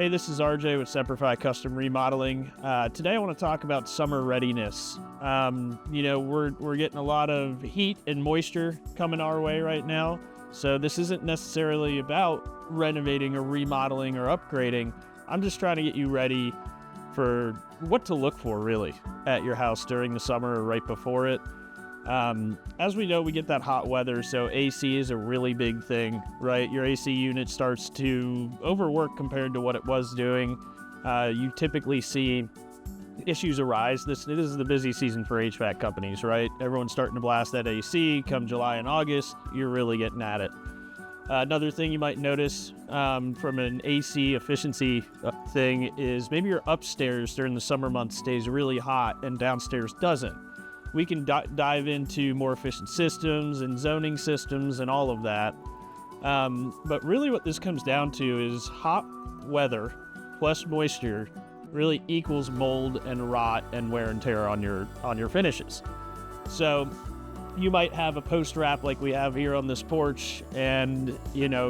Hey, this is RJ with Semper Fi Custom Remodeling. Today I want to talk about summer readiness. We're getting a lot of heat and moisture coming our way right now. So this isn't necessarily about renovating or remodeling or upgrading. I'm just trying to get you ready for what to look for really at your house during the summer or right before it. As we know, we get that hot weather, so AC is a really big thing, right? Your AC unit starts to overwork compared to what it was doing. You typically see issues arise. This is the busy season for HVAC companies, right? Everyone's starting to blast that AC. Come July and August, you're really getting at it. Another thing you might notice from an AC efficiency thing is maybe your upstairs during the summer months stays really hot and downstairs doesn't. We can dive into more efficient systems and zoning systems and all of that. But really what this comes down to is hot weather plus moisture really equals mold and rot and wear and tear on your finishes. So you might have a post wrap like we have here on this porch, and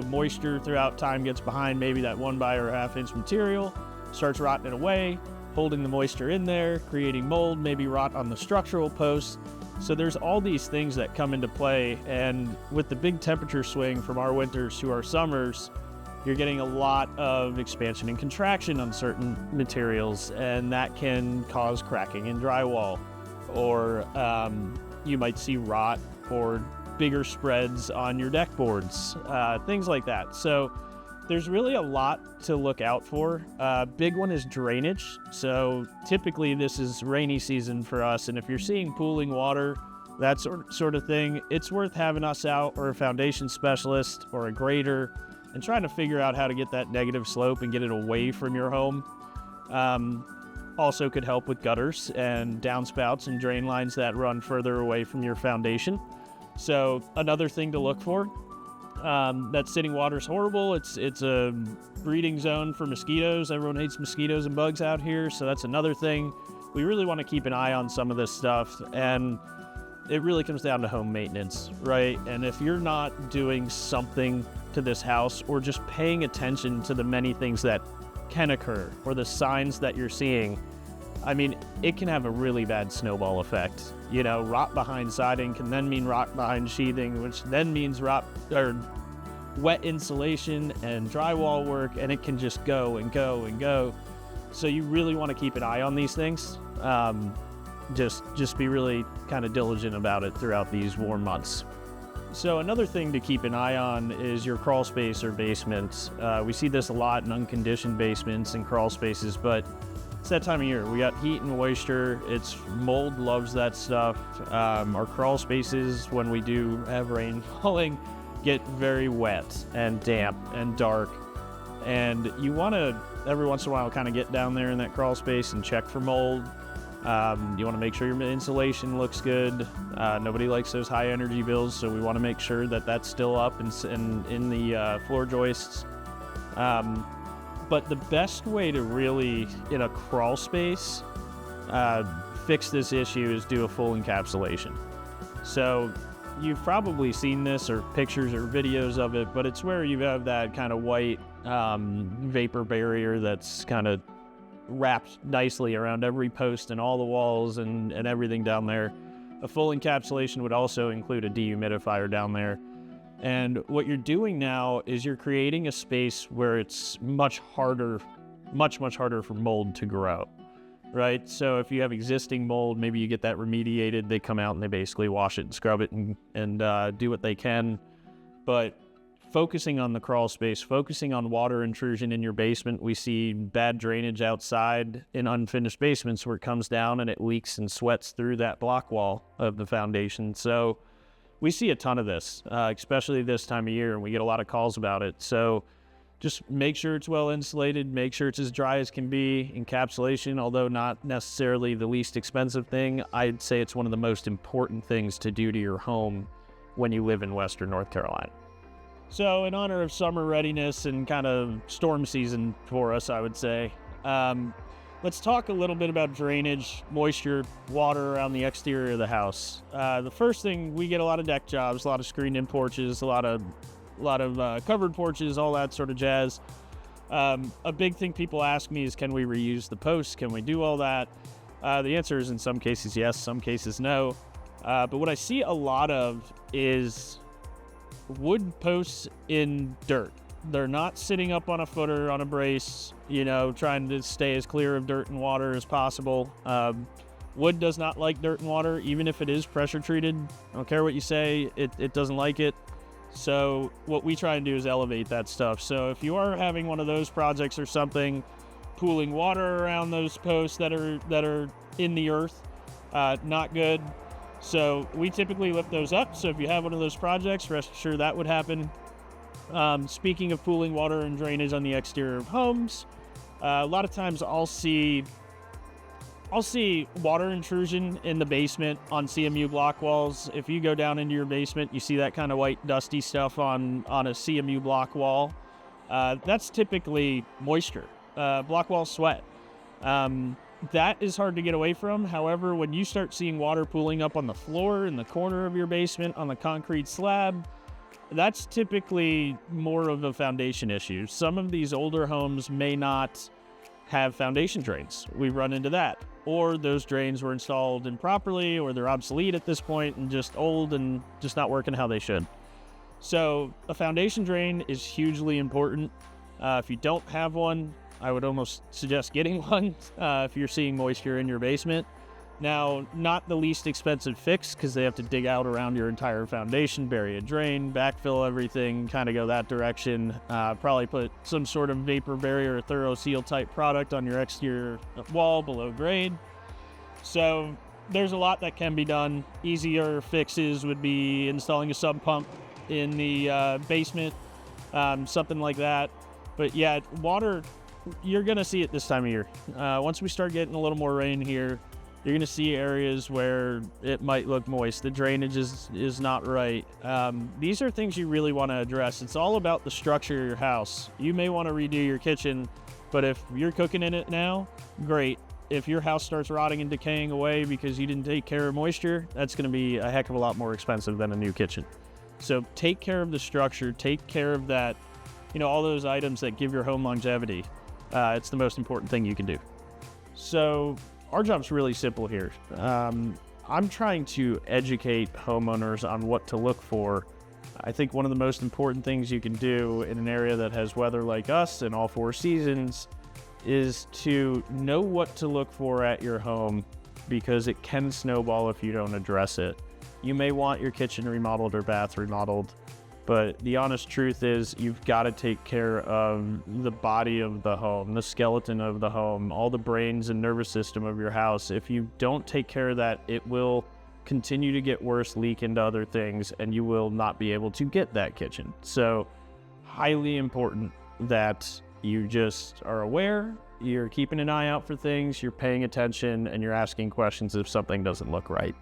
moisture throughout time gets behind maybe that 1 by or 1/2 inch material, starts rotting it away, holding the moisture in there, creating mold, maybe rot on the structural posts. So there's all these things that come into play, and with the big temperature swing from our winters to our summers, you're getting a lot of expansion and contraction on certain materials, and that can cause cracking in drywall, or you might see rot or bigger spreads on your deck boards, things like that. So there's really a lot to look out for. Big one is drainage. So typically this is rainy season for us, and if you're seeing pooling water, that sort of thing, it's worth having us out, or a foundation specialist or a grader, and trying to figure out how to get that negative slope and get it away from your home. Also could help with gutters and downspouts and drain lines that run further away from your foundation. So another thing to look for. That sitting water is horrible. It's a breeding zone for mosquitoes. Everyone hates mosquitoes and bugs out here, so that's another thing. We really want to keep an eye on some of this stuff, and it really comes down to home maintenance, right? And if you're not doing something to this house, or just paying attention to the many things that can occur, or the signs that you're seeing, I mean, it can have a really bad snowball effect. Rot behind siding can then mean rot behind sheathing, which then means rot or wet insulation and drywall work, and it can just go and go and go. So you really want to keep an eye on these things. Just be really kind of diligent about it throughout these warm months. So another thing to keep an eye on is your crawl space or basements. We see this a lot in unconditioned basements and crawl spaces, but it's that time of year. We got heat and moisture. Mold loves that stuff. Our crawl spaces, when we do have rain falling, get very wet and damp and dark. And you want to, every once in a while, kind of get down there in that crawl space and check for mold. You want to make sure your insulation looks good. Nobody likes those high energy bills, so we want to make sure that that's still up and in the floor joists. But the best way to really, in a crawl space, fix this issue is do a full encapsulation. So you've probably seen this, or pictures or videos of it, but it's where you have that kind of white vapor barrier that's kind of wrapped nicely around every post and all the walls and everything down there. A full encapsulation would also include a dehumidifier down there. And what you're doing now is you're creating a space where it's much harder for mold to grow, right? So if you have existing mold, maybe you get that remediated, they come out and they basically wash it and scrub it and do what they can. But focusing on the crawl space, focusing on water intrusion in your basement. We see bad drainage outside in unfinished basements where it comes down and it leaks and sweats through that block wall of the foundation. So we see a ton of this, especially this time of year, and we get a lot of calls about it. So just make sure it's well insulated, make sure it's as dry as can be. Encapsulation, although not necessarily the least expensive thing, I'd say it's one of the most important things to do to your home when you live in Western North Carolina. So in honor of summer readiness and kind of storm season for us, I would say, let's talk a little bit about drainage, moisture, water around the exterior of the house. The first thing, we get a lot of deck jobs, a lot of screened-in porches, a lot of covered porches, all that sort of jazz. A big thing people ask me is, can we reuse the posts? Can we do all that? The answer is in some cases yes, some cases no. But what I see a lot of is wood posts in dirt. They're not sitting up on a footer, on a brace, trying to stay as clear of dirt and water as possible. Wood does not like dirt and water, even if it is pressure treated. I don't care what you say, it doesn't like it. So what we try and do is elevate that stuff. So if you are having one of those projects or something, pooling water around those posts that are in the earth, not good. So we typically lift those up. So if you have one of those projects, rest assured that would happen. Speaking of pooling water and drainage on the exterior of homes, a lot of times I'll see water intrusion in the basement on CMU block walls. If you go down into your basement, you see that kind of white dusty stuff on a CMU block wall. That's typically moisture, block wall sweat. That is hard to get away from. However, when you start seeing water pooling up on the floor, in the corner of your basement, on the concrete slab, that's typically more of a foundation issue. Some of these older homes may not have foundation drains. We've run into that. Or those drains were installed improperly, or they're obsolete at this point and just old and just not working how they should. So a foundation drain is hugely important. If you don't have one, I would almost suggest getting one if you're seeing moisture in your basement. Now, not the least expensive fix, because they have to dig out around your entire foundation, bury a drain, backfill everything, kind of go that direction. Probably put some sort of vapor barrier or thorough seal type product on your exterior wall below grade. So there's a lot that can be done. Easier fixes would be installing a sump pump in the basement, something like that. But yeah, water, you're going to see it this time of year. Once we start getting a little more rain here, you're going to see areas where it might look moist. The drainage is not right. These are things you really want to address. It's all about the structure of your house. You may want to redo your kitchen, but if you're cooking in it now, great. If your house starts rotting and decaying away because you didn't take care of moisture, that's going to be a heck of a lot more expensive than a new kitchen. So take care of the structure, take care of that, all those items that give your home longevity. It's the most important thing you can do. So our job's really simple here. I'm trying to educate homeowners on what to look for. I think one of the most important things you can do in an area that has weather like us in all 4 seasons is to know what to look for at your home, because it can snowball if you don't address it. You may want your kitchen remodeled or bath remodeled, but the honest truth is you've got to take care of the body of the home, the skeleton of the home, all the brains and nervous system of your house. If you don't take care of that, it will continue to get worse, leak into other things, and you will not be able to get that kitchen. So highly important that you just are aware, you're keeping an eye out for things, you're paying attention, and you're asking questions if something doesn't look right.